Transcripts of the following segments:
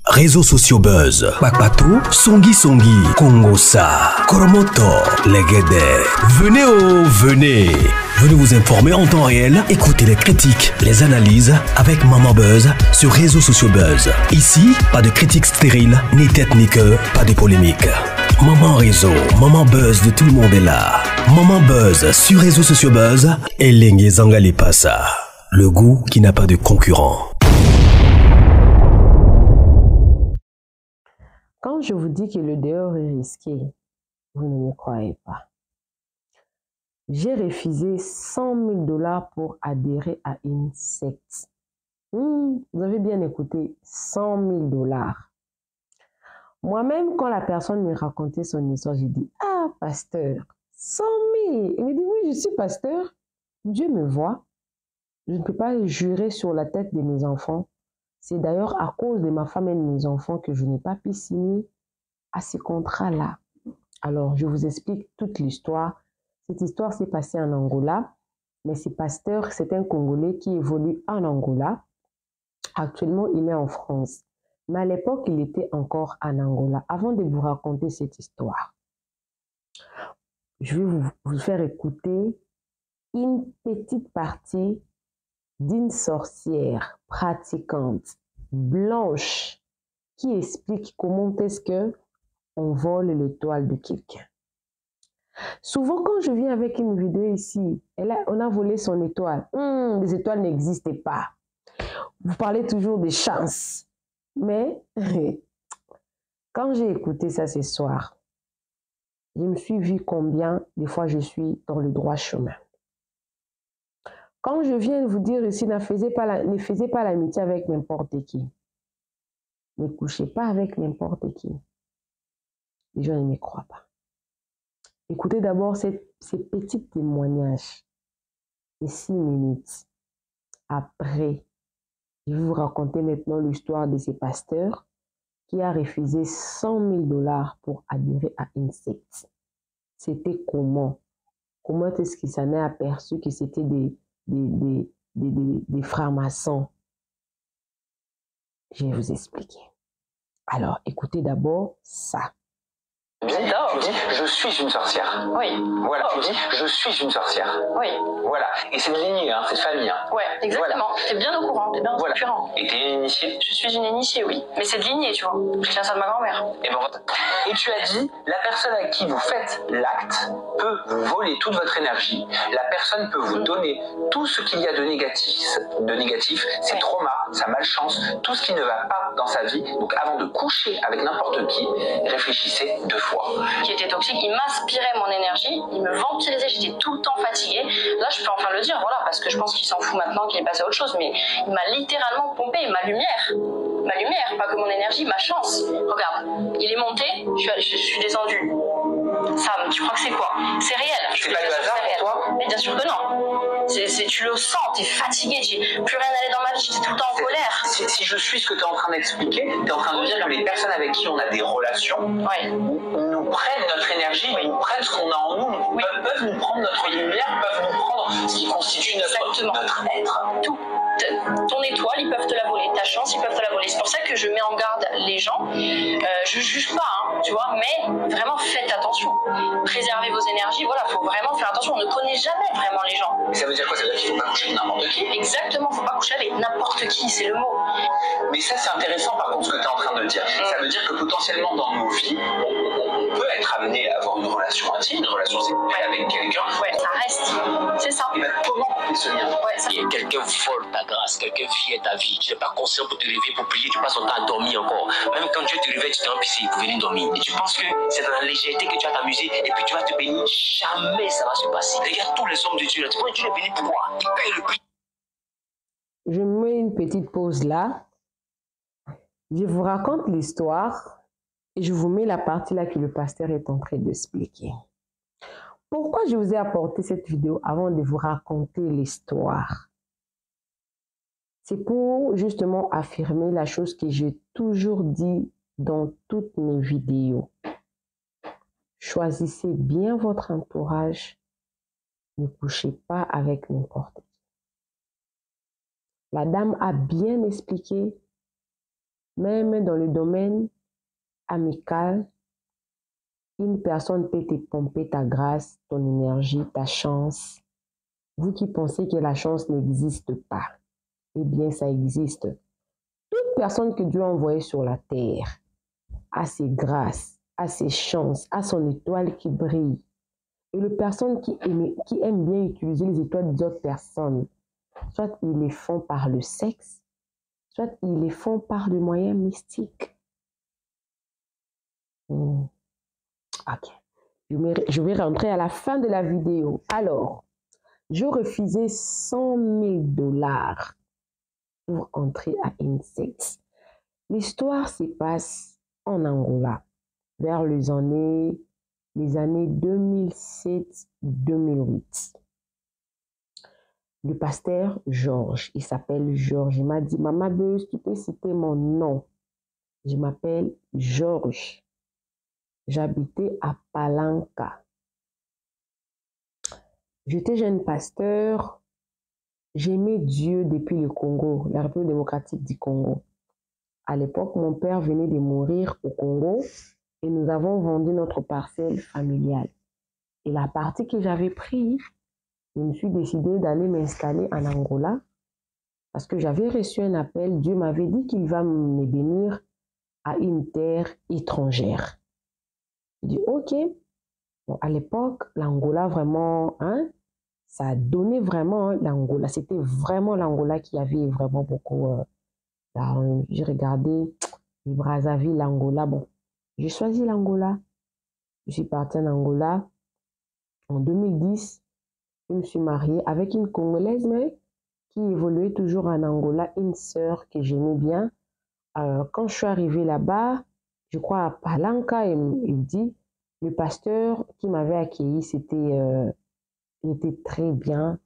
Réseaux sociaux buzz, Bakpato, Songi Songi, Kongosa, Koromoto, Legede. Venez venez. Venez vous informer en temps réel, écoutez les critiques, les analyses avec Maman Buzz sur Réseaux sociaux buzz. Ici, pas de critiques stériles, ni tête ni queue, pas de polémique. Maman Réseau, Maman Buzz de tout le monde est là. Maman Buzz sur Réseaux sociaux buzz et Lengue Zangali Passa. Le goût qui n'a pas de concurrent. Quand je vous dis que le dehors est risqué, vous ne me croyez pas. J'ai refusé 100 000 $ pour adhérer à une secte. Vous avez bien écouté, 100 000 $. Moi-même, quand la personne me racontait son histoire, j'ai dit, « Ah, pasteur, 100 000 !» Il me dit, « Oui, je suis pasteur. Dieu me voit. Je ne peux pas jurer sur la tête de mes enfants. C'est d'ailleurs à cause de ma femme et de mes enfants que je n'ai pas pu signer à ces contrats-là. » Alors, je vous explique toute l'histoire. Cette histoire s'est passée en Angola, mais ce pasteur, c'est un Congolais qui évolue en Angola. Actuellement, il est en France. Mais à l'époque, il était encore en Angola. Avant de vous raconter cette histoire, je vais vous faire écouter une petite partie d'une sorcière pratiquante blanche qui explique comment est-ce que on vole l'étoile de quelqu'un. Souvent, quand je viens avec une vidéo ici, on a volé son étoile. Les étoiles n'existaient pas. Vous parlez toujours des chances. Mais quand j'ai écouté ça ce soir, je me suis vu combien des fois je suis dans le droit chemin. Quand je viens vous dire ici, ne faisez pas l'amitié avec n'importe qui. Ne couchez pas avec n'importe qui. Les gens ne me croient pas. Écoutez d'abord ces petits témoignages de 6 minutes. Après, je vais vous raconter maintenant l'histoire de ce pasteur qui a refusé 100 000 $ pour adhérer à une secte. C'était comment? Comment est-ce qu'il s'en est aperçu que c'était des francs-maçons? Je vais vous expliquer. Alors, écoutez d'abord ça. Tu dis, je suis une sorcière. Oui. Voilà, tu dis, je suis une sorcière. Oui. Voilà, et c'est de lignée, hein, c'est de famille. Hein. Ouais, exactement. Voilà. T'es bien au courant, t'es bien au courant. Et t'es une initiée? Je suis une initiée, oui. Mais c'est de lignée, tu vois. Je tiens ça de ma grand-mère. Et tu as dit, la personne à qui vous faites l'acte peut vous voler toute votre énergie. La personne peut vous donner tout ce qu'il y a de négatif, ses traumas, sa malchance, tout ce qui ne va pas dans sa vie. Donc avant de coucher avec n'importe qui, réfléchissez 2 fois. Qui était toxique, il m'inspirait mon énergie, il me vampirisait, j'étais tout le temps fatiguée. Là, je peux enfin le dire, voilà, parce que je pense qu'il s'en fout maintenant, qu'il est passé à autre chose, mais il m'a littéralement pompé ma lumière, pas que mon énergie, ma chance. Regarde, il est monté, je suis descendue. Sam, tu crois que c'est quoi? C'est réel. C'est pas le hasard pour toi? Mais bien sûr que non. Tu le sens, t'es fatigué, plus rien n'allait dans ma vie, j'étais tout le temps en colère. Si je suis ce que tu es en train d'expliquer, tu es en train de dire que les personnes avec qui on a des relations nous prennent notre énergie, nous prennent ce qu'on a en nous, peuvent nous prendre notre lumière, peuvent nous prendre ce qui constitue notre être. Tout. Ton étoile, ils peuvent te la voler. Ta chance, ils peuvent te la voler. C'est pour ça que je mets en garde les gens. Je juge pas, hein, tu vois, mais vraiment faites attention. Préservez vos énergies. Voilà, faut vraiment faire attention. On ne connaît jamais vraiment les gens. Mais ça veut dire quoi? Ça veut dire qu'il faut pas coucher avec n'importe qui? Exactement, faut pas coucher avec n'importe qui, c'est le mot. Mais ça, c'est intéressant par contre ce que tu es en train de dire. Ça veut dire que potentiellement dans nos vies, on peut être amené à avoir une relation intime, une relation sexuelle avec quelqu'un. Ouais, ça reste. C'est ça. Et bien comment couper ce lien? Ouais, quelqu'un vole ta grâce, quelqu'un vient ta vie. Tu n'es pas conscient pour te réveiller, pour prier, tu passes ton temps à dormir encore. Même quand Dieu te réveille, tu t'es empissé pour venir dormir. Et tu penses que c'est dans la légèreté que tu vas t'amuser et puis tu vas te bénir. Jamais ça va se passer. Regarde tous les hommes de Dieu là. Tu vois, Dieu est béni pourquoi? Il paye le prix. Je mets une petite pause là. Je vous raconte l'histoire et je vous mets la partie là que le pasteur est en train d'expliquer. Pourquoi je vous ai apporté cette vidéo avant de vous raconter l'histoire? C'est pour justement affirmer la chose que j'ai toujours dit dans toutes mes vidéos. Choisissez bien votre entourage. Ne couchez pas avec n'importe qui. La dame a bien expliqué Même dans le domaine amical, une personne peut te pomper ta grâce, ton énergie, ta chance. Vous qui pensez que la chance n'existe pas, eh bien, ça existe. Toute personne que Dieu a envoyée sur la terre a ses grâces, a ses chances, a son étoile qui brille. Et les personnes qui aiment bien utiliser les étoiles des autres personnes, soit ils les font par le sexe, soit ils les font par des moyens mystiques. Ok. Je vais rentrer à la fin de la vidéo. Alors, je refusais 100 000 $ pour entrer à INSEX. L'histoire se passe en Angola, vers les années 2007-2008. Le pasteur Georges, il s'appelle Georges, il m'a dit, Maman Beuse, tu peux citer mon nom. Je m'appelle Georges. J'habitais à Palanca. J'étais jeune pasteur. J'aimais Dieu depuis le Congo, la République démocratique du Congo. À l'époque, mon père venait de mourir au Congo et nous avons vendu notre parcelle familiale. Et la partie que j'avais prise, je me suis décidé d'aller m'installer en Angola parce que j'avais reçu un appel. Dieu m'avait dit qu'il va me bénir à une terre étrangère. Je dis ok. Bon, à l'époque, l'Angola vraiment, ça a donné vraiment l'Angola. C'était vraiment l'Angola qui avait vraiment beaucoup. J'ai regardé les Brazzaville, l'Angola. Bon, j'ai choisi l'Angola. Je suis partie en Angola en 2010. Je me suis mariée avec une Congolaise, mais qui évoluait toujours en Angola, une sœur que j'aimais bien. Quand je suis arrivée là-bas, je crois à Palanca, il dit, le pasteur qui m'avait accueilli, il était très bien.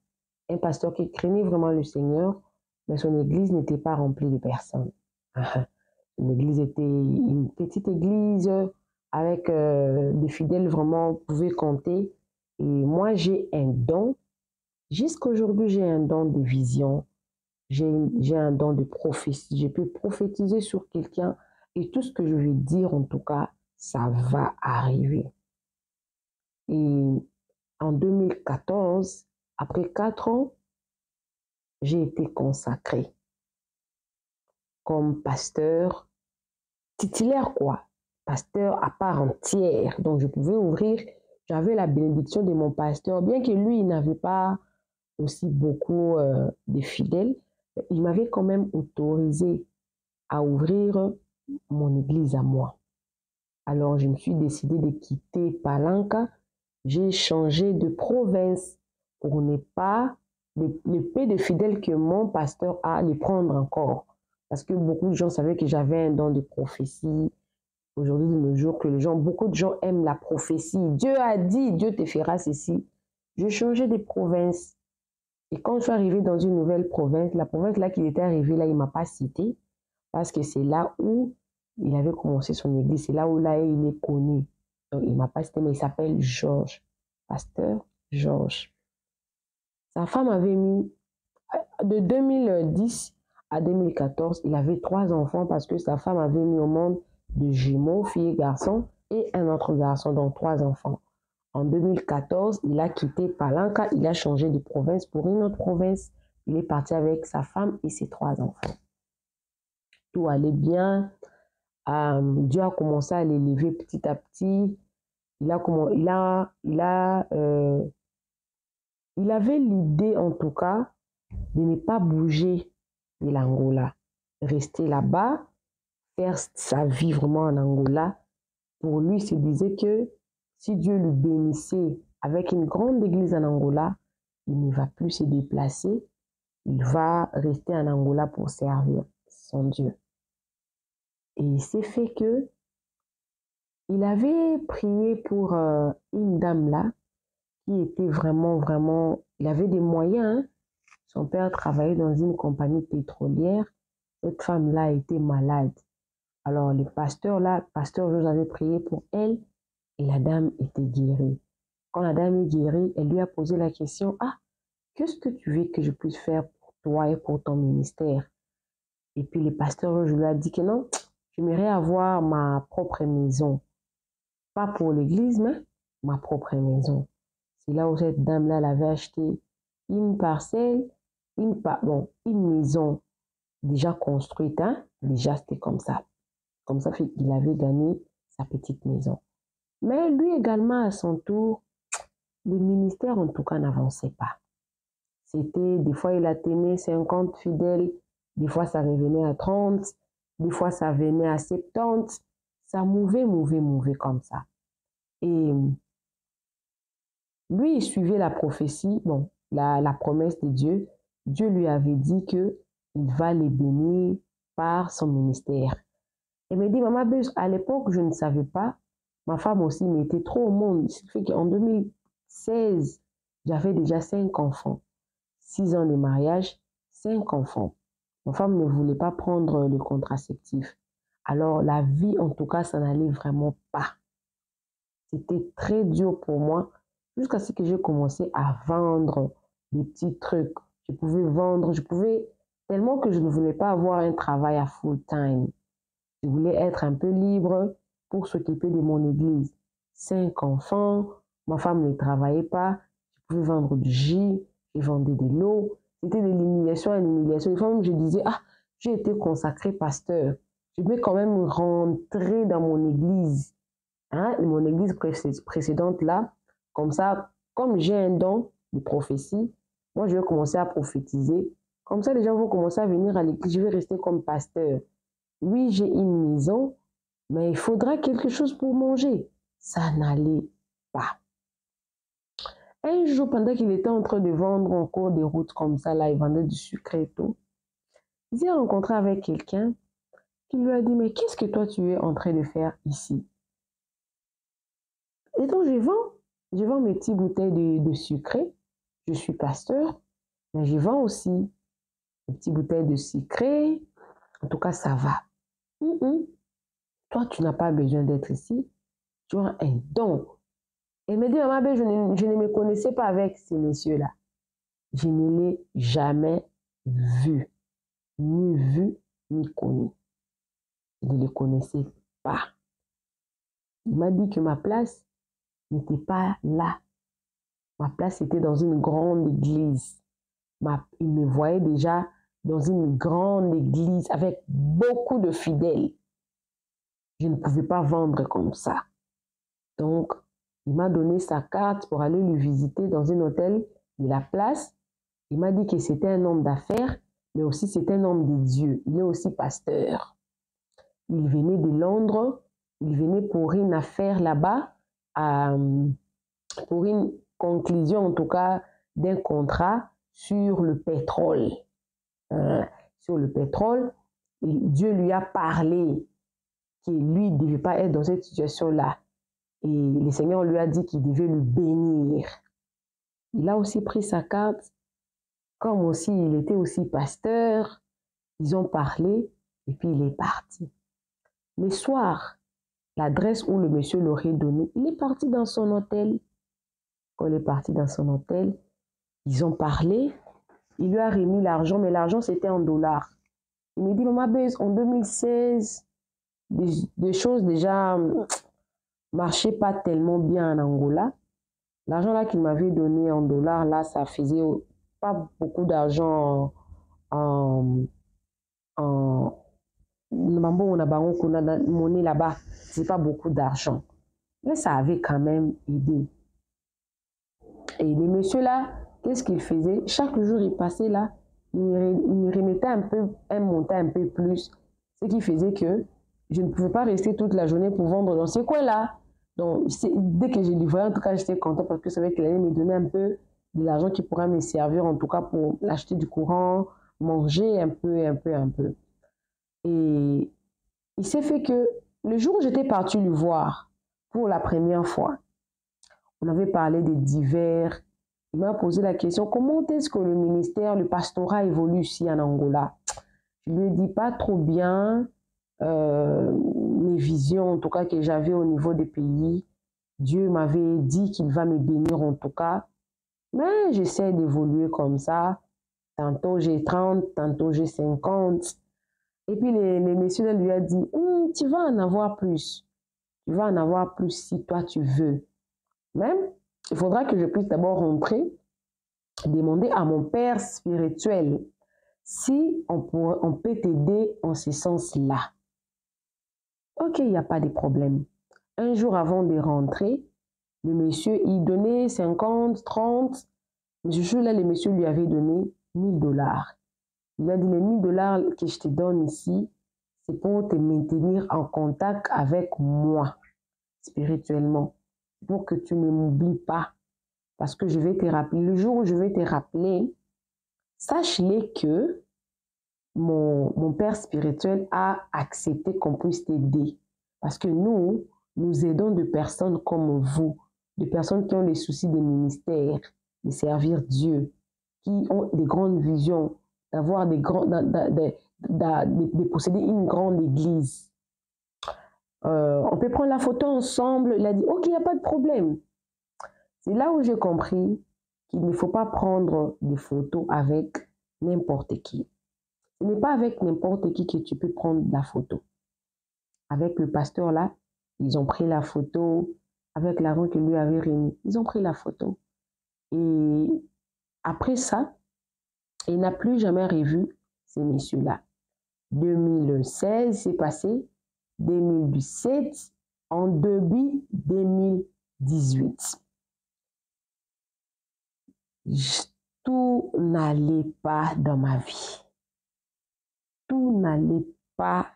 Un pasteur qui craignait vraiment le Seigneur, mais son église n'était pas remplie de personnes. L'église était une petite église avec des fidèles vraiment, vous pouvez compter. Et moi, j'ai un don. Jusqu'à aujourd'hui, j'ai un don de vision. J'ai un don de prophétie. Je peux prophétiser sur quelqu'un et tout ce que je vais dire, en tout cas, ça va arriver. Et en 2014, après 4 ans, j'ai été consacrée comme pasteur titulaire, quoi. Pasteur à part entière. Donc, je pouvais ouvrir, j'avais la bénédiction de mon pasteur, bien que lui, il n'avait pas aussi beaucoup de fidèles. Il m'avait quand même autorisé à ouvrir mon église à moi. Alors, je me suis décidé de quitter Palanca. J'ai changé de province pour ne pas le peu de fidèles que mon pasteur a, les prendre encore. Parce que beaucoup de gens savaient que j'avais un don de prophétie. Aujourd'hui, de nos jours, beaucoup de gens aiment la prophétie. Dieu a dit, Dieu te fera ceci. J'ai changé de province. Et quand je suis arrivée dans une nouvelle province, la province là qu'il était arrivé, là, il ne m'a pas cité. Parce que c'est là où il avait commencé son église. C'est là où là, il est connu. Donc, il ne m'a pas cité, mais il s'appelle Georges. Pasteur Georges. Sa femme avait mis, de 2010 à 2014, il avait 3 enfants parce que sa femme avait mis au monde de jumeaux, fille et garçon, et un autre garçon, donc 3 enfants. En 2014, il a quitté Palanca, il a changé de province pour une autre province. Il est parti avec sa femme et ses 3 enfants. Tout allait bien. Dieu a commencé à l'élever petit à petit. Il avait l'idée, en tout cas, de ne pas bouger de l'Angola. Rester là-bas, faire sa vie vraiment en Angola. Pour lui, il se disait que si Dieu le bénissait avec une grande église en Angola, il ne va plus se déplacer. Il va rester en Angola pour servir son Dieu. Et il s'est fait que il avait prié pour une dame là, qui était vraiment, il avait des moyens. Son père travaillait dans une compagnie pétrolière. Cette femme-là était malade. Alors, le pasteur Georges avait prié pour elle et la dame était guérie. Quand la dame est guérie, elle lui a posé la question, qu'est-ce que tu veux que je puisse faire pour toi et pour ton ministère? Et puis, le pasteur Georges lui a dit que non, j'aimerais avoir ma propre maison. Pas pour l'église, mais ma propre maison. C'est là où cette dame-là elle avait acheté une parcelle, une maison déjà construite. Hein? Déjà, c'était comme ça. Comme ça, il avait gagné sa petite maison. Mais lui également, à son tour, le ministère, en tout cas, n'avançait pas. C'était, des fois, il atteignait 50 fidèles, des fois, ça revenait à 30, des fois, ça venait à 70. Ça mouvait comme ça. Et lui, il suivait la prophétie, la promesse de Dieu. Dieu lui avait dit qu'il va les bénir par son ministère. Elle me dit, maman, à l'époque, je ne savais pas. Ma femme aussi m'était trop au monde. Ce qui fait qu'en 2016, j'avais déjà 5 enfants. 6 ans de mariage, 5 enfants. Ma femme ne voulait pas prendre le contraceptif. Alors, la vie, en tout cas, ça n'allait vraiment pas. C'était très dur pour moi jusqu'à ce que j'ai commencé à vendre des petits trucs. Je pouvais tellement que je ne voulais pas avoir un travail à full time. Je voulais être un peu libre pour s'occuper de mon église. 5 enfants, ma femme ne travaillait pas, je pouvais vendre du jus, je vendais de l'eau. C'était de l'humiliation à l'humiliation. Des fois même, je disais, j'ai été consacré pasteur. Je vais quand même rentrer dans mon église. Hein, mon église précédente là, comme ça, comme j'ai un don de prophétie, moi je vais commencer à prophétiser. Comme ça, les gens vont commencer à venir à l'église, je vais rester comme pasteur. Oui, j'ai une maison, mais il faudra quelque chose pour manger. Ça n'allait pas. Un jour, pendant qu'il était en train de vendre en cours de route comme ça, là, il vendait du sucre et tout, il s'est rencontré avec quelqu'un qui lui a dit, mais qu'est-ce que toi tu es en train de faire ici? Et donc, je vends mes petites bouteilles de sucré. Je suis pasteur, mais je vends aussi mes petites bouteilles de sucré. En tout cas, ça va. Toi, tu n'as pas besoin d'être ici. Tu as un don. Et me dit, maman, je ne me connaissais pas avec ces messieurs-là. Je ne l'ai jamais vu, ni connu. Je ne les connaissais pas. Il m'a dit que ma place n'était pas là. Ma place était dans une grande église. Il me voyait déjà dans une grande église avec beaucoup de fidèles. Je ne pouvais pas vendre comme ça. Donc, il m'a donné sa carte pour aller le visiter dans un hôtel de la place. Il m'a dit que c'était un homme d'affaires, mais aussi c'était un homme de Dieu. Il est aussi pasteur. Il venait de Londres. Il venait pour une affaire là-bas, pour une conclusion en tout cas d'un contrat sur le pétrole. Sur le pétrole, et Dieu lui a parlé que lui ne devait pas être dans cette situation-là. Et le Seigneur lui a dit qu'il devait le bénir. Il a aussi pris sa carte, comme aussi il était aussi pasteur. Ils ont parlé et puis il est parti. Le soir, l'adresse où le monsieur l'aurait donnée, il est parti dans son hôtel. Quand il est parti dans son hôtel, ils ont parlé. Il lui a remis l'argent, mais l'argent c'était en dollars. Il me dit, maman, en 2016, des choses déjà marchaient pas tellement bien en Angola. L'argent là qu'il m'avait donné en dollars, là, ça faisait pas beaucoup d'argent en monnaie là-bas. C'est pas beaucoup d'argent. Mais ça avait quand même aidé. Et les messieurs là, qu'est-ce qu'ils faisaient? Chaque jour, ils passaient là, ils me remettaient un montant un peu plus. Ce qui faisait que je ne pouvais pas rester toute la journée pour vendre dans ce coin-là. Donc, dès que je les voyais, en tout cas, j'étais content parce que je savais qu'il allait me donner un peu de l'argent qui pourrait me servir, en tout cas, pour acheter du courant, manger un peu. Et il s'est fait que le jour où j'étais partie le voir pour la première fois, on avait parlé des divers. Il m'a posé la question, comment est-ce que le ministère, le pastorat évolue ici en Angola? Je lui ai dit pas trop bien mes visions, en tout cas, que j'avais au niveau des pays. Dieu m'avait dit qu'il va me bénir, en tout cas. Mais j'essaie d'évoluer comme ça. Tantôt j'ai 30, tantôt j'ai 50. Et puis les messieurs là, lui a dit, tu vas en avoir plus. Tu vas en avoir plus si toi tu veux. Même, il faudra que je puisse d'abord rentrer, demander à mon père spirituel si on peut t'aider en ce sens-là. Ok, il n'y a pas de problème. Un jour avant de rentrer, le monsieur, il donnait 50, 30. Ce jour-là, le monsieur lui avait donné $1000. Il a dit, les $1000 que je te donne ici, c'est pour te maintenir en contact avec moi, spirituellement, pour que tu ne m'oublies pas. Parce que je vais te rappeler, le jour où je vais te rappeler, sache-les que mon père spirituel a accepté qu'on puisse t'aider. Parce que nous aidons de personnes comme vous, de personnes qui ont les soucis des ministères, de servir Dieu, qui ont des grandes visions, d'avoir de posséder une grande église. On peut prendre la photo ensemble. Il a dit, ok, il n'y a pas de problème. C'est là où j'ai compris qu'il ne faut pas prendre des photos avec n'importe qui. Ce n'est pas avec n'importe qui que tu peux prendre la photo. Avec le pasteur là, ils ont pris la photo. Avec l'argent qu'il lui avait remis, ils ont pris la photo. Et après ça, il n'a plus jamais revu ces messieurs-là. 2016, c'est passé. 2017, en début 2018. Tout n'allait pas dans ma vie. Tout n'allait pas.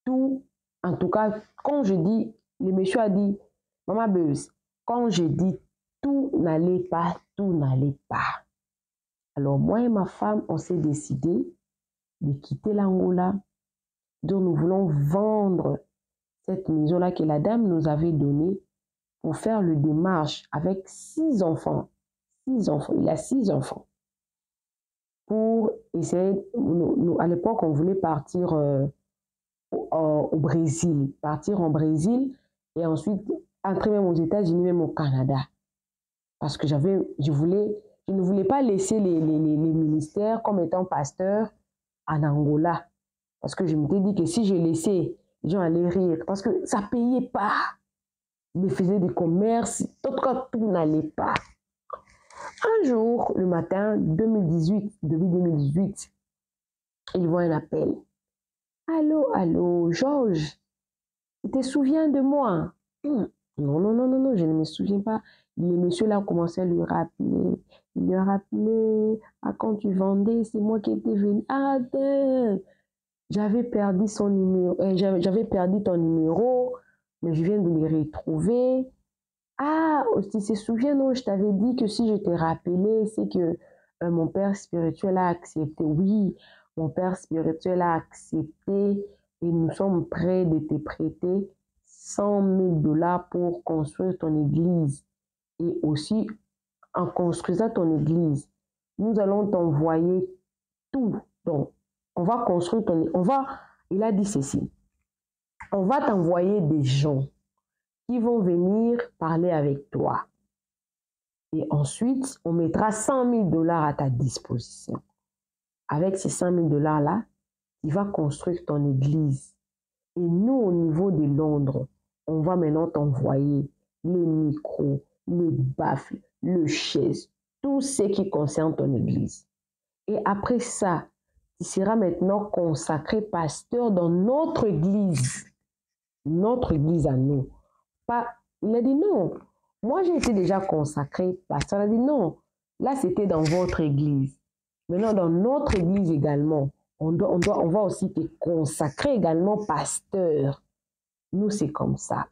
Tout, en tout cas, quand je dis, le monsieur a dit, Maman Beuse, quand je dis tout n'allait pas, tout n'allait pas. Alors moi et ma femme, on s'est décidé de quitter l'Angola, donc nous voulons vendre cette maison-là que la dame nous avait donnée pour faire le démarche avec 6 enfants. 6 enfants, il a 6 enfants. Pour essayer, à l'époque, on voulait partir au Brésil, partir en Brésil et ensuite entrer même aux États-Unis, même au Canada. Parce que je ne voulais pas laisser les ministères comme étant pasteur en Angola. Parce que je m'étais dit que si je laissais, les gens allaient rire. Parce que ça ne payait pas. Ils faisaient des commerces, tout n'allait pas. Un jour, le matin, début 2018, ils voient un appel. Allô, Georges, tu te souviens de moi? Non, je ne me souviens pas. Le monsieur là commençait à lui rappeler. Il lui a rappelé, quand tu vendais, c'est moi qui étais venu. J'avais perdu son numéro, j'avais perdu ton numéro, mais je viens de le retrouver. Tu te souviens, non, je t'avais dit que si je t'ai rappelé, c'est que mon père spirituel a accepté. Oui, mon père spirituel a accepté et nous sommes prêts de te prêter $100,000 pour construire ton église. Et aussi, en construisant ton église, nous allons t'envoyer tout. Donc, on va construire il a dit ceci, on va t'envoyer des gens qui vont venir parler avec toi. Et ensuite, on mettra $100,000 à ta disposition. Avec ces $100,000 là, tu vas construire ton église. Et nous, au niveau de Londres, on va maintenant t'envoyer les micros, les baffles, le chaise, tout ce qui concerne ton église. Et après ça, tu seras maintenant consacré pasteur dans notre église à nous. Il a dit non, moi j'ai été déjà consacré pasteur. Il a dit non, là c'était dans votre église. Maintenant dans notre église également, on va aussi te consacrer également pasteur. Nous c'est comme ça.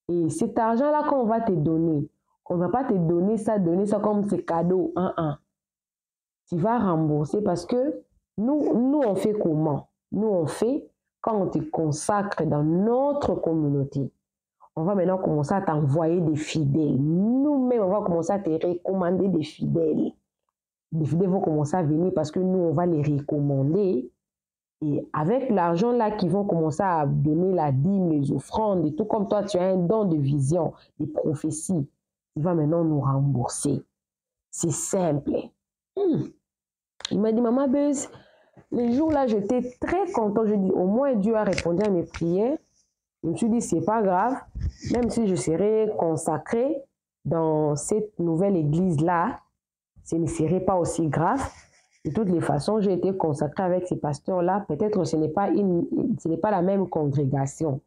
Et cet argent-là qu'on va te donner, on ne va pas te donner ça comme c'est cadeau. Tu vas rembourser parce que nous on fait comment? Nous on fait quand on te consacre dans notre communauté. On va maintenant commencer à t'envoyer des fidèles. Nous-mêmes, on va commencer à te recommander des fidèles. Des fidèles vont commencer à venir parce que nous, on va les recommander. Et avec l'argent là, qu'ils vont commencer à donner la dîme, les offrandes et tout, comme toi, tu as un don de vision, des prophéties, tu vas maintenant nous rembourser. C'est simple. Il m'a dit, Maman Beuse, Les jours-là, j'étais très contente. Je dis, au moins Dieu a répondu à mes prières. Je me suis dit, c'est pas grave, même si je serais consacrée dans cette nouvelle église-là, ce ne serait pas aussi grave. De toutes les façons, j'ai été consacrée avec ces pasteurs-là. Peut-être ce n'est pas la même congrégation.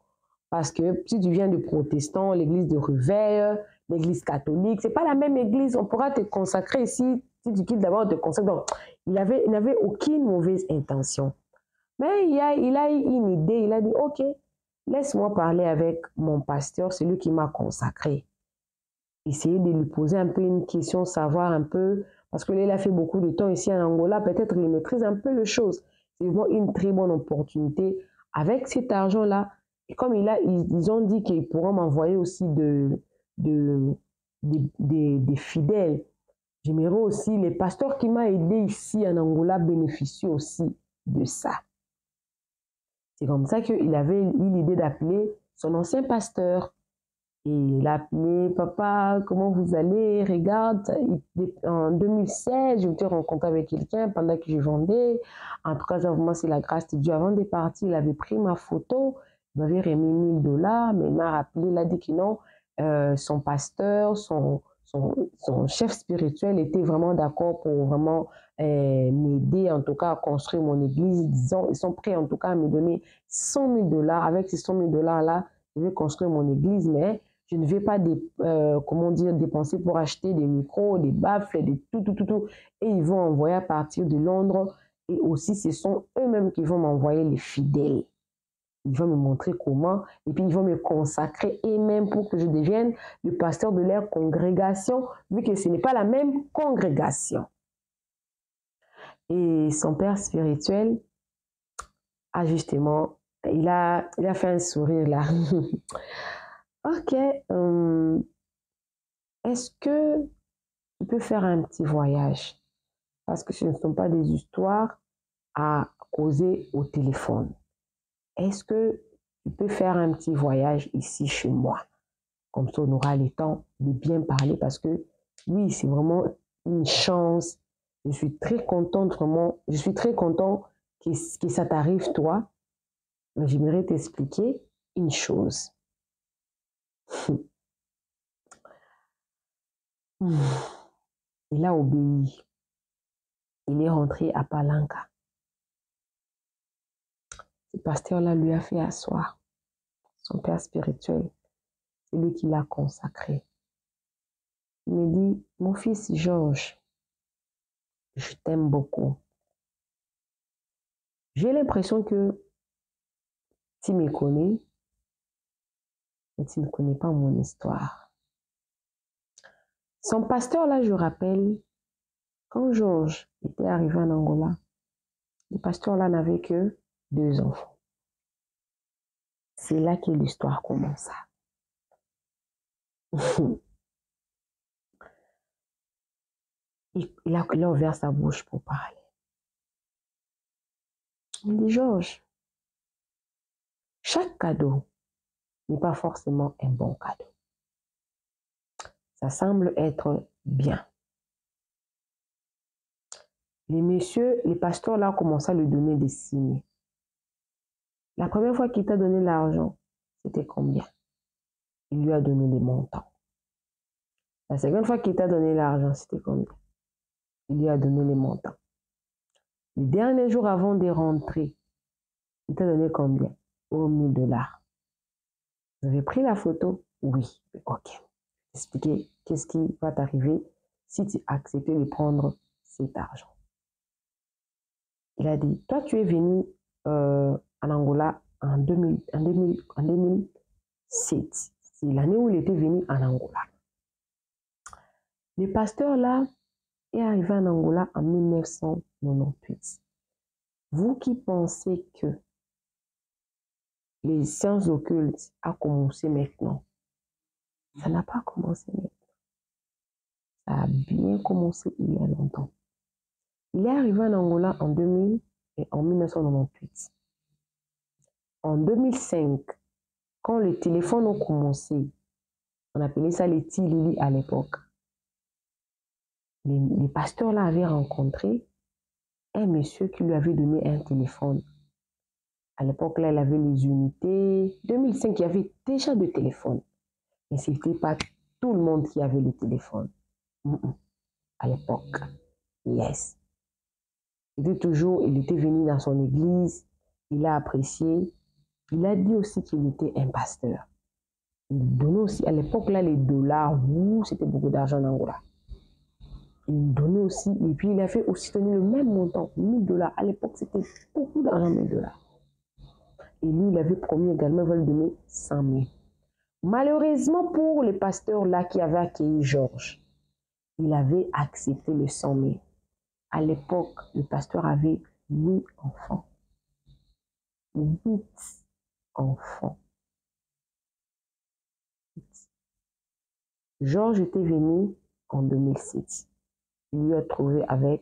Parce que si tu viens de protestants, l'église de Reveil, l'église catholique, ce n'est pas la même église. On pourra te consacrer ici. Si tu quittes d'abord, te consacrer. Donc, il n'avait aucune mauvaise intention. Mais il a eu une idée. Il a dit, OK, laisse-moi parler avec mon pasteur, celui qui m'a consacré. Essayer de lui poser un peu une question, savoir un peu, parce que là, il a fait beaucoup de temps ici en Angola, peut-être il maîtrise un peu les choses. C'est vraiment une très bonne opportunité. Avec cet argent-là, et comme ils ont dit qu'ils pourront m'envoyer aussi des fidèles, j'aimerais aussi, les pasteurs qui m'ont aidé ici en Angola bénéficient aussi de ça. C'est comme ça qu'il avait eu l'idée d'appeler son ancien pasteur. Et il a appelé, papa, comment vous allez? Regarde, en 2016, je m'étais rencontré avec quelqu'un pendant que je vendais. En tout cas, moi, c'est la grâce de Dieu. Avant de partir, il avait pris ma photo, il m'avait remis $1000, mais il m'a rappelé, il a dit que non, son pasteur, son chef spirituel était vraiment d'accord pour vraiment m'aider, en tout cas, à construire mon église. Ils sont prêts, en tout cas, à me donner $100,000. Avec ces $100,000-là, je vais construire mon église, mais je ne vais pas dépenser pour acheter des micros, des baffles, tout. Et ils vont envoyer à partir de Londres. Et aussi, ce sont eux-mêmes qui vont m'envoyer les fidèles. Ils vont me montrer comment. Et puis, ils vont me consacrer. Et même pour que je devienne le pasteur de leur congrégation, vu que ce n'est pas la même congrégation. Et son père spirituel a justement, il a fait un sourire là. OK, est-ce que tu peux faire un petit voyage? Parce que ce ne sont pas des histoires à causer au téléphone. Est-ce que tu peux faire un petit voyage ici chez moi? Comme ça, on aura le temps de bien parler parce que oui, c'est vraiment une chance. Je suis très contente, vraiment. Je suis très content que ça t'arrive, toi. Mais j'aimerais t'expliquer une chose. Il a obéi. Il est rentré à Palanca. Ce pasteur-là lui a fait asseoir. Son père spirituel, c'est lui qui l'a consacré. Il me dit, mon fils Georges, je t'aime beaucoup. J'ai l'impression que tu me connais, mais tu ne connais pas mon histoire. Son pasteur-là, je rappelle, quand Georges était arrivé en Angola, le pasteur-là n'avait que 2 enfants. C'est là que l'histoire commença. Il a ouvert sa bouche pour parler. Il dit, Georges, chaque cadeau n'est pas forcément un bon cadeau. Ça semble être bien. Les pasteurs là commencent à lui donner des signes. La première fois qu'il t'a donné l'argent, c'était combien? Il lui a donné les montants. La seconde fois qu'il t'a donné l'argent, c'était combien? Il lui a donné les montants. Les derniers jours avant de rentrer, il t'a donné combien? Oh, $1000. Vous avez pris la photo? Oui. OK. Expliquez qu'est-ce qui va t'arriver si tu acceptes de prendre cet argent. Il a dit, toi, tu es venu en Angola en 2007. C'est l'année où il était venu en Angola. Le pasteur là est arrivé en Angola en 1998. Vous qui pensez que les sciences occultes ont commencé maintenant, ça n'a pas commencé maintenant. Ça a bien commencé il y a longtemps. Il est arrivé en Angola en 2000 et en 1998. En 2005, quand les téléphones ont commencé, on appelait ça les Tilili à l'époque, les pasteurs là avaient rencontré un monsieur qui lui avait donné un téléphone. À l'époque, là, il avait les unités. 2005, il y avait déjà de téléphones. Mais ce n'était pas tout le monde qui avait le téléphone. À l'époque, yes. Il était venu dans son église, il a apprécié. Il a dit aussi qu'il était un pasteur. Il donnait aussi, à l'époque, là, les dollars, c'était beaucoup d'argent en Angola. Il donnait aussi, et puis il a fait aussi donner le même montant, 1000 $. À l'époque, c'était beaucoup d'argent, 1000 $. Et lui, il avait promis également, il va lui donner 100 000. Malheureusement, pour les pasteurs là qui avaient accueilli Georges, il avait accepté le 100 000. À l'époque, le pasteur avait 8 enfants. 8 enfants. Georges était venu en 2007. Il lui a trouvé avec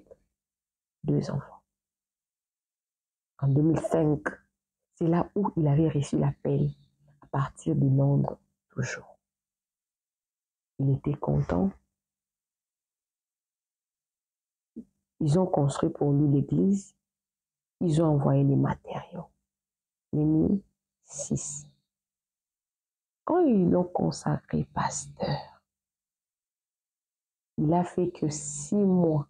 2 enfants. En 2005, c'est là où il avait reçu l'appel à partir de Londres, toujours. Il était content. Ils ont construit pour lui l'église. Ils ont envoyé les matériaux. Il a mis 6. Quand ils l'ont consacré pasteur, il a fait que 6 mois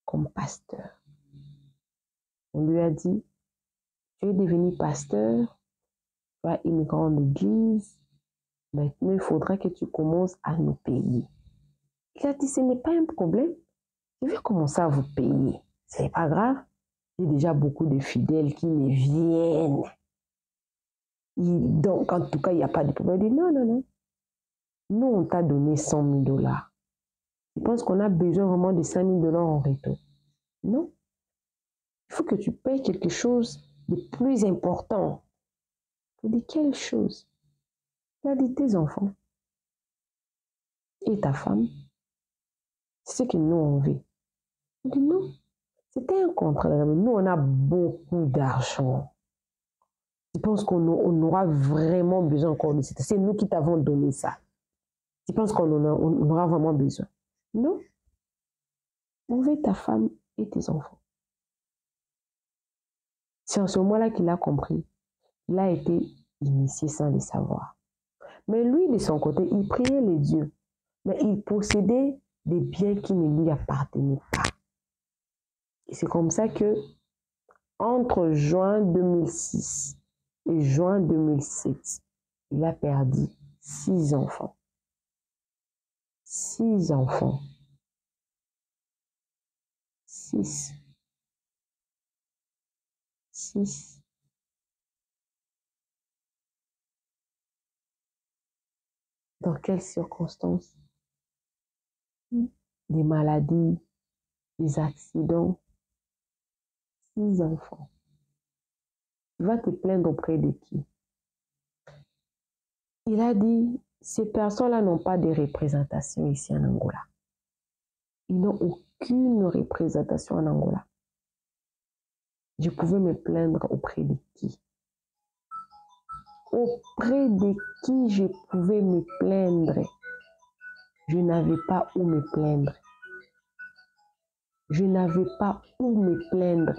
comme pasteur. On lui a dit, tu es devenu pasteur, tu as une grande église, maintenant il faudra que tu commences à nous payer. Il a dit, ce n'est pas un problème, je vais commencer à vous payer. Ce n'est pas grave, j'ai déjà beaucoup de fidèles qui me viennent. Donc, en tout cas, il n'y a pas de problème. Il dit, non, non, non. Nous, on t'a donné 100 000 $. Tu penses qu'on a besoin vraiment de 5 000 $ en retour? Non. Il faut que tu payes quelque chose de plus important. Il dit, quelle chose? Il a dit, tes enfants et ta femme. C'est ce que nous, on veut. Il dit, non. C'était un contrat. Nous, on a beaucoup d'argent. Tu penses qu'on aura vraiment besoin encore de ça? C'est nous qui t'avons donné ça. Tu penses qu'on aura vraiment besoin? Non. On veut ta femme et tes enfants. C'est en ce moment-là qu'il a compris. Il a été initié sans le savoir. Mais lui, de son côté, il priait les dieux. Mais il possédait des biens qui ne lui appartenaient pas. Et c'est comme ça que, entre juin 2006 et juin 2007, il a perdu 6 enfants. 6 enfants. 6. Dans quelles circonstances? Des maladies, des accidents. 6 enfants. Tu vas te plaindre auprès de qui? Il a dit, ces personnes-là n'ont pas de représentation ici en Angola. Ils n'ont aucune représentation en Angola. Je pouvais me plaindre auprès de qui? Auprès de qui je pouvais me plaindre? Je n'avais pas où me plaindre. Je n'avais pas où me plaindre.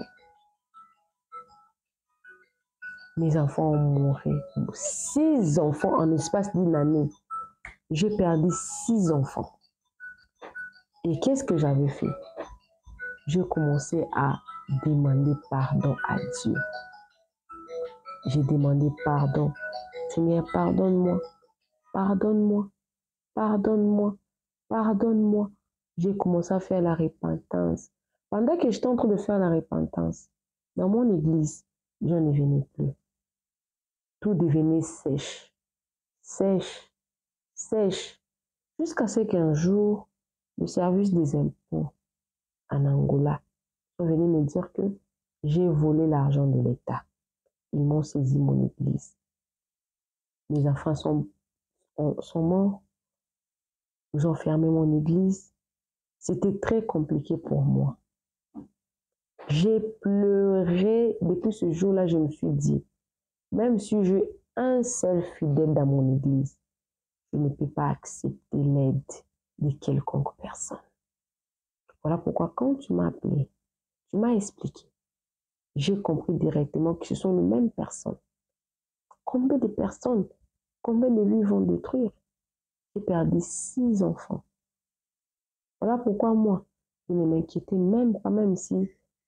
Mes enfants ont mouru. 6 enfants en l'espace d'une année. J'ai perdu 6 enfants. Et qu'est-ce que j'avais fait? J'ai commencé à demander pardon à Dieu. J'ai demandé pardon. Seigneur, pardonne-moi. Pardonne-moi. Pardonne-moi. Pardonne-moi. J'ai commencé à faire la repentance. Pendant que j'étais en train de faire la repentance, dans mon église, je ne venais plus. Tout devenait sèche. Sèche. Sèche. Jusqu'à ce qu'un jour, le service des impôts en Angola sont venus me dire que j'ai volé l'argent de l'État. Ils m'ont saisi mon église. Mes enfants sont morts. Ils ont fermé mon église. C'était très compliqué pour moi. J'ai pleuré. Depuis ce jour-là, je me suis dit, même si j'ai un seul fidèle dans mon église, je ne peux pas accepter l'aide de quelconque personne. Voilà pourquoi quand tu m'as appelé, Tu m'as expliqué. J'ai compris directement que ce sont les mêmes personnes. Combien de personnes, combien de vies vont détruire? J'ai perdu 6 enfants. Voilà pourquoi moi, je ne m'inquiétais même pas, même si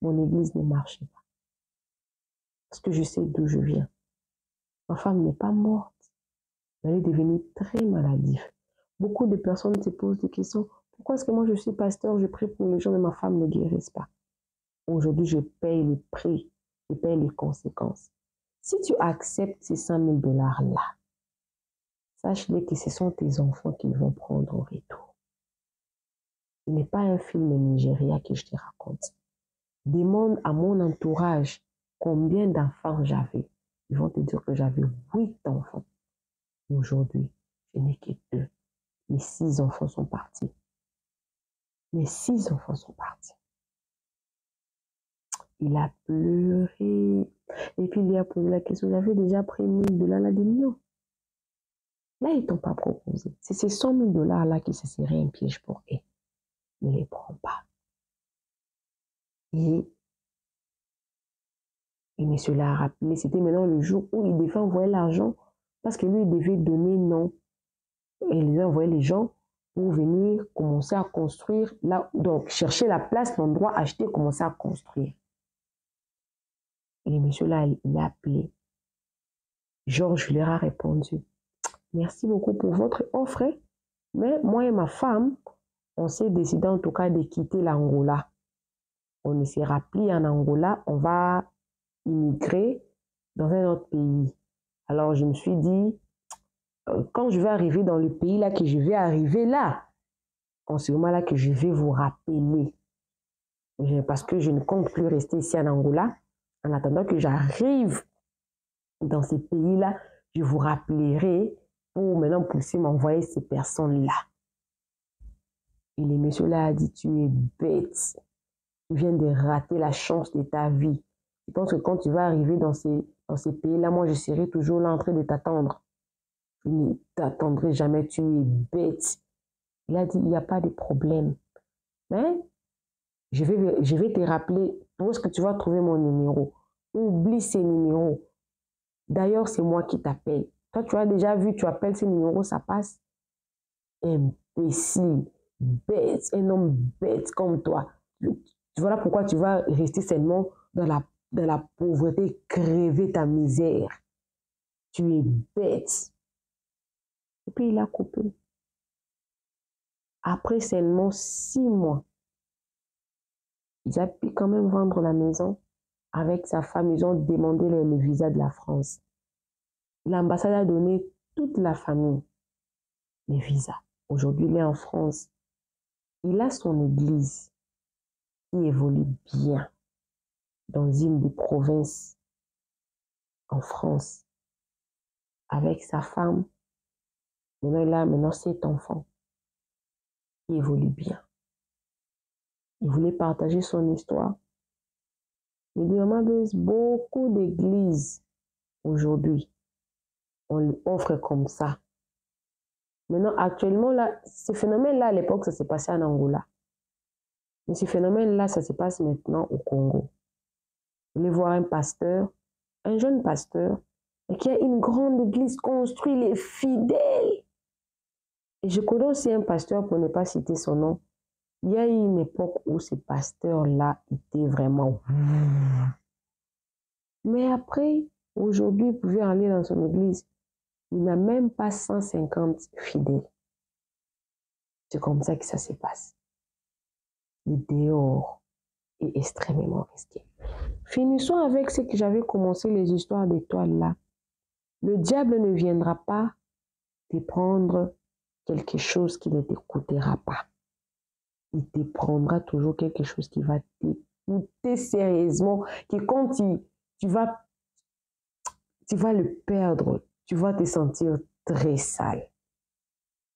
mon église ne marchait pas. Parce que je sais d'où je viens. Ma femme n'est pas morte. Elle est devenue très maladive. Beaucoup de personnes se posent des questions. Pourquoi est-ce que moi je suis pasteur, je prie pour les gens, mais ma femme ne guérisse pas? Aujourd'hui, je paye le prix, je paye les conséquences. Si tu acceptes ces 100 000 $ là, sache-les que ce sont tes enfants qui vont prendre au retour. Ce n'est pas un film Nigeria que je te raconte. Demande à mon entourage combien d'enfants j'avais. Ils vont te dire que j'avais 8 enfants. Aujourd'hui, je n'ai que 2. Mes 6 enfants sont partis. Mes 6 enfants sont partis. Il a pleuré. Et puis il a posé la question, j'avais déjà pris 1 000 $, là, des millions. Là, ils ne t'ont pas proposé. C'est ces 100 000 $ là qui se seraient un piège pour eux. Ne les prends pas. Et monsieur l'a rappelé, c'était maintenant le jour où il devait envoyer l'argent parce que lui, il devait donner non. Et il devait envoyer les gens pour venir commencer à construire, là, donc chercher la place, l'endroit, acheter, commencer à construire. Et monsieur là, il a appelé. Georges leur a répondu, merci beaucoup pour votre offre, mais moi et ma femme, on s'est décidé en tout cas de quitter l'Angola. On ne s'est rappelé en Angola, on va immigrer dans un autre pays. Alors je me suis dit, quand je vais arriver dans le pays là, que je vais arriver là, en ce moment là que je vais vous rappeler. Parce que je ne compte plus rester ici en Angola. En attendant que j'arrive dans ces pays-là, je vous rappellerai pour maintenant pousser m'envoyer ces personnes-là. Et le monsieur là a dit, tu es bête. Tu viens de rater la chance de ta vie. Je pense que quand tu vas arriver dans ces pays-là, moi je serai toujours là en train de t'attendre. Je ne t'attendrai jamais, tu es bête. Il a dit, il n'y a pas de problème. Mais je vais te rappeler où est-ce que tu vas trouver mon numéro. Oublie ces numéros. D'ailleurs, c'est moi qui t'appelle. Toi, tu as déjà vu, tu appelles ces numéros, ça passe. Imbécile, bête, un homme bête comme toi. Voilà pourquoi tu vas rester seulement dans la pauvreté, crever ta misère. Tu es bête. Et puis il a coupé. Après seulement 6 mois, ils ont pu quand même vendre la maison. Avec sa femme, ils ont demandé le visa de la France. L'ambassade a donné toute la famille les visas. Aujourd'hui, il est en France. Il a son église qui évolue bien dans une des provinces en France. Avec sa femme, maintenant il a 7 enfants qui évoluent bien. Il voulait partager son histoire. Il dit, maman, beaucoup d'églises aujourd'hui, on lui offre comme ça. Maintenant, actuellement, là, ce phénomène-là, à l'époque, ça s'est passé en Angola. Mais ce phénomène-là, ça se passe maintenant au Congo. Vous voulez voir un pasteur, un jeune pasteur, et qui a une grande église construite, les fidèles. Et je connais aussi un pasteur, pour ne pas citer son nom. Il y a eu une époque où ce pasteur-là était vraiment... Mais après, aujourd'hui, vous pouvez aller dans son église. Il n'a même pas 150 fidèles. C'est comme ça que ça se passe. Le dehors est extrêmement risqué. Finissons avec ce que j'avais commencé, les histoires d'étoiles là. Le diable ne viendra pas te prendre quelque chose qui ne te coûtera pas. Il te prendra toujours quelque chose qui va te coûter sérieusement, que quand tu vas le perdre, tu vas te sentir très sale.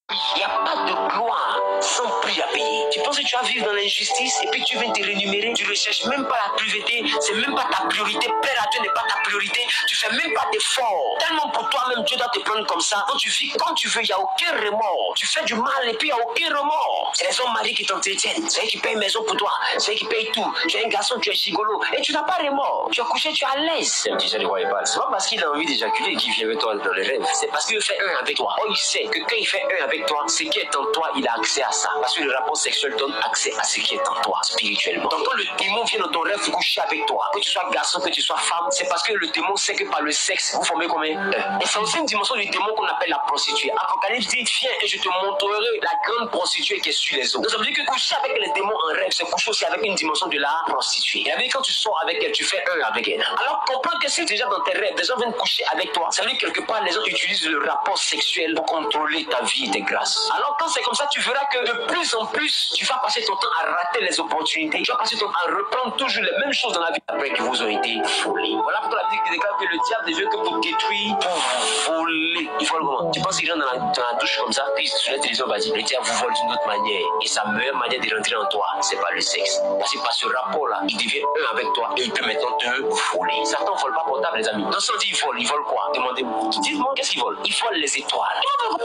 Il n'y a pas de gloire sans prix à payer. Tu penses que tu vas vivre dans l'injustice et puis tu viens te rémunérer, tu ne recherches même pas la pureté, c'est même pas ta priorité, plaire à Dieu n'est pas ta priorité, tu fais même pas d'effort. Tellement pour toi-même, Dieu doit te prendre comme ça. Quand tu vis comme tu veux, il n'y a aucun remords. Tu fais du mal et puis il n'y a aucun remords. C'est les hommes mariés qui t'entretiennent, c'est eux qui payent maison pour toi, c'est eux qui payent tout. Tu es un garçon, tu es gigolo et tu n'as pas remords. Tu as couché, tu es à l'aise. Tu sais, ne croyez pas. C'est pas parce qu'il a envie d'éjaculer qu'il vient avec toi dans les rêves. C'est parce qu'il fait un avec toi. Oh, il sait que quand il fait un avec toi, ce qui est en toi, il a accès à ça. Parce que le rapport sexuel donne accès à ce qui est en toi, spirituellement. Donc quand le démon vient dans ton rêve coucher avec toi, que tu sois garçon, que tu sois femme, c'est parce que le démon sait que par le sexe, vous formez combien? Et c'est aussi une dimension du démon qu'on appelle la prostituée. Apocalypse dit, viens et je te montrerai la grande prostituée qui est sur les eaux. Donc ça veut dire que coucher avec les démons en rêve, c'est coucher aussi avec une dimension de la prostituée. Et avec quand tu sors avec elle, tu fais un avec elle. Alors comprends que si déjà dans tes rêves, des gens viennent coucher avec toi, ça veut dire que quelque part les gens utilisent le rapport sexuel pour contrôler ta vie et tes grâces. Alors quand c'est comme ça, tu verras que de plus en plus, tu vas passer ton temps à rater les opportunités. Tu vas passer ton temps à reprendre toujours les mêmes choses dans la vie après qu'ils vous ont été volées. Voilà pourquoi la Bible déclare que le diable ne veut que pour détruire, pour vous voler. Il vole comment? Tu penses qu'il rentre dans la douche comme ça, puis sur la télévision, vas-y, le diable vous vole d'une autre manière. Et sa meilleure manière de rentrer en toi, c'est pas le sexe. Parce que par ce rapport-là, il devient un avec toi et il peut maintenant te voler. Certains ne volent pas portable, les amis. Dans ce sens, ils volent quoi? Demandez-moi. Dites-moi, qu'est-ce qu'ils volent? Ils volent les étoiles.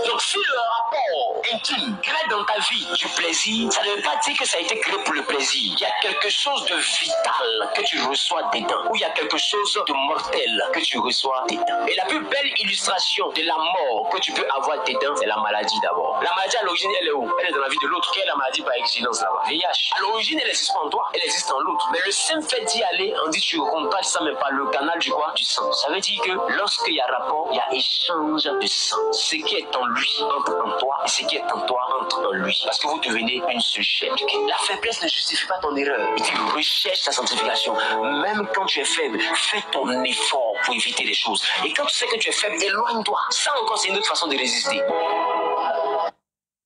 Donc, si le rapport intime crée dans ta vie du plaisir, ça ne veut pas dire que ça a été créé pour le plaisir. Il y a quelque chose de vital que tu reçois dedans, ou il y a quelque chose de mortel que tu reçois dedans. Et la plus belle illustration de la mort que tu peux avoir dedans, c'est la maladie d'abord. La maladie à l'origine, elle est où? Elle est dans la vie de l'autre. Quelle est la maladie par excellence là-bas? VIH. À l'origine, elle n'existe pas en toi, elle existe en l'autre. Mais le simple fait d'y aller, on dit tu contactes ça, mais pas le canal du quoi? Du sang. Ça veut dire que lorsqu'il y a rapport, il y a échange de sang. Ce qui est en lui entre en toi et ce qui est en toi entre en lui. Parce que vous devenez une seule chair. La faiblesse ne justifie pas ton erreur. Il dit recherche ta sanctification. Même quand tu es faible, fais ton effort pour éviter les choses. Et quand tu sais que tu es faible, éloigne-toi. Ça encore, c'est une autre façon de résister.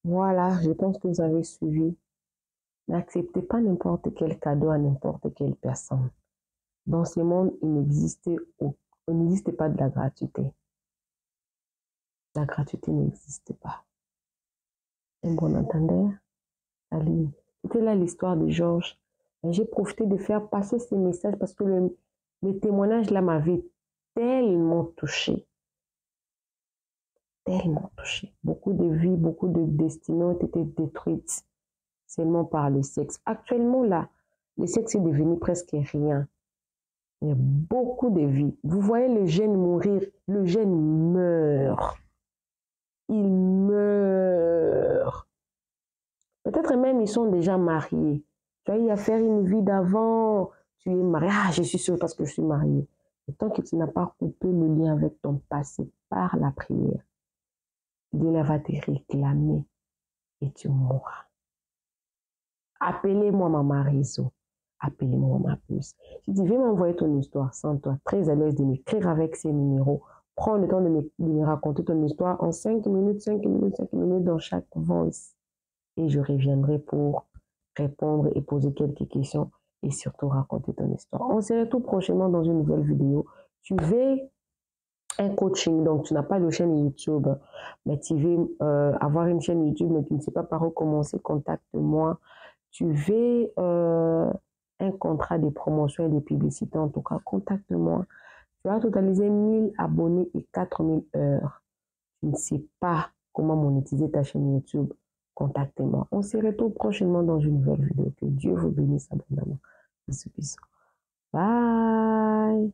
Voilà, je pense que vous avez suivi. N'acceptez pas n'importe quel cadeau à n'importe quelle personne. Dans ce monde, il n'existe pas de la gratuité. La gratuité n'existe pas. Un bon entendeur, allez. C'était là l'histoire de Georges. J'ai profité de faire passer ces messages parce que le témoignage là m'avait tellement touché. Tellement touché. Beaucoup de vies, beaucoup de destinées ont été détruites seulement par le sexe. Actuellement là, le sexe est devenu presque rien. Il y a beaucoup de vies. Vous voyez le jeune mourir, le jeune meurt. Il meurt. Peut-être même ils sont déjà mariés. Tu as eu à faire une vie d'avant. Tu es marié. Ah, je suis sûre parce que je suis mariée. Et tant que tu n'as pas coupé le lien avec ton passé par la prière, Dieu va te réclamer et tu mourras. Appelez-moi Maman Réseau. Appelez-moi ma puce. Si tu veux m'envoyer ton histoire, sens-toi très à l'aise de m'écrire avec ces numéros. Prends le temps de me raconter ton histoire en 5 minutes dans chaque voice. Et je reviendrai pour répondre et poser quelques questions et surtout raconter ton histoire. On se retrouve prochainement dans une nouvelle vidéo. Tu veux un coaching, donc tu n'as pas de chaîne YouTube, mais tu veux avoir une chaîne YouTube, mais tu ne sais pas par où commencer, contacte-moi. Tu veux un contrat de promotion et de publicité, en tout cas, contacte-moi. Tu vas totaliser 1000 abonnés et 4000 heures. Tu ne sais pas comment monétiser ta chaîne YouTube, contactez-moi. On se retrouve prochainement dans une nouvelle vidéo. Que Dieu vous bénisse abondamment. Bisous, bisous. Bye.